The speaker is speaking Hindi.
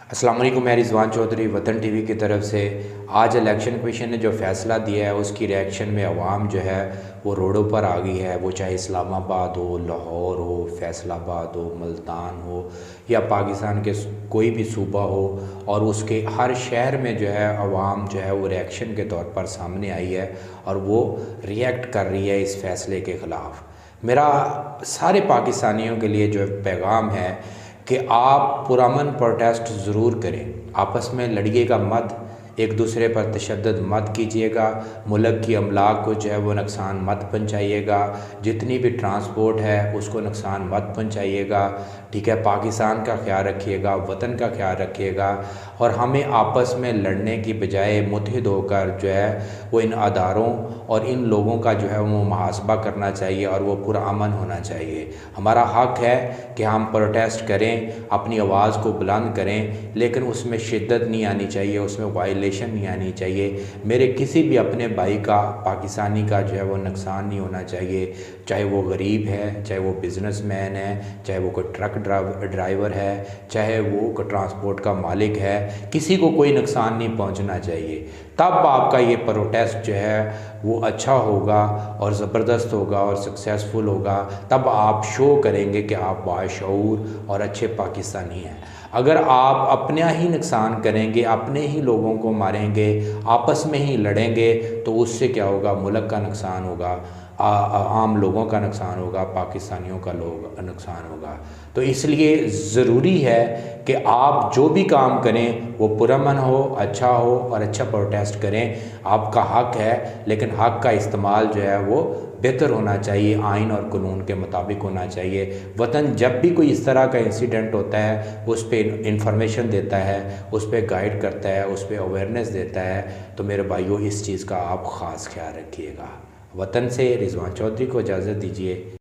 अस्सलाम वालेकुम, मैं रिजवान चौधरी वतन टीवी की तरफ से। आज इलेक्शन कमीशन ने जो फ़ैसला दिया है उसकी रिएक्शन में आवाम जो है वो रोडों पर आ गई है। वो चाहे इस्लामाबाद हो, लाहौर हो, फैसलाबाद हो, मुल्तान हो या पाकिस्तान के कोई भी सूबा हो, और उसके हर शहर में जो है आवाम जो है वो रिएक्शन के तौर पर सामने आई है और वो रिएक्ट कर रही है इस फ़ैसले के ख़िलाफ़। मेरा सारे पाकिस्तानियों के लिए जो पैगाम है कि आप पुरअमन प्रोटेस्ट ज़रूर करें, आपस में लड़िएगा मत, एक दूसरे पर तशद्दुद मत कीजिएगा, मुल्क की अमलाक को जो है वो नुकसान मत पहुंचाइएगा, जितनी भी ट्रांसपोर्ट है उसको नुकसान मत पहुंचाइएगा, ठीक है। पाकिस्तान का ख्याल रखिएगा, वतन का ख्याल रखिएगा, और हमें आपस में लड़ने की बजाय मुत्तहिद होकर जो है वो इन अदारों और इन लोगों का जो है वो मुहासबा करना चाहिए और वो पुरअमन होना चाहिए। हमारा हक़ है कि हम प्रोटेस्ट करें, अपनी आवाज़ को बुलंद करें, लेकिन उसमें शिद्दत नहीं आनी चाहिए, उसमें वायलेशन नहीं आनी चाहिए। मेरे किसी भी अपने भाई का, पाकिस्तानी का जो है वो नुकसान नहीं होना चाहिए, चाहे वो गरीब है, चाहे वो बिज़नेसमैन है, चाहे वो कोई ट्रक ड्राइवर है, चाहे वो ट्रांसपोर्ट का मालिक है, किसी को कोई नुकसान नहीं पहुंचना चाहिए। तब आपका ये प्रोटेस्ट जो है वो अच्छा होगा और ज़बरदस्त होगा और सक्सेसफुल होगा। तब आप शो करेंगे कि आप बाशऊर और अच्छे पाकिस्तानी हैं। अगर आप अपना ही नुकसान करेंगे, अपने ही लोगों को मारेंगे, आपस में ही लड़ेंगे, तो उससे क्या होगा? मुल्क का नुकसान होगा, आम लोगों का नुकसान होगा, पाकिस्तानियों का नुकसान होगा। तो इसलिए ज़रूरी है कि आप जो भी काम करें वो पुरअमन हो, अच्छा हो और अच्छा प्रोटेस्ट करें। आपका हक़ है, लेकिन हक़ का इस्तेमाल जो है वो बेहतर होना चाहिए, आइन और कानून के मुताबिक होना चाहिए। वतन जब भी कोई इस तरह का इंसिडेंट होता है उस पर इंफॉर्मेशन देता है, उस पर गाइड करता है, उस पर अवेयरनेस देता है। तो मेरे भाइयों, इस चीज़ का आप ख़ास ख्याल रखिएगा। वतन से रिजवान चौधरी को इजाज़त दीजिए।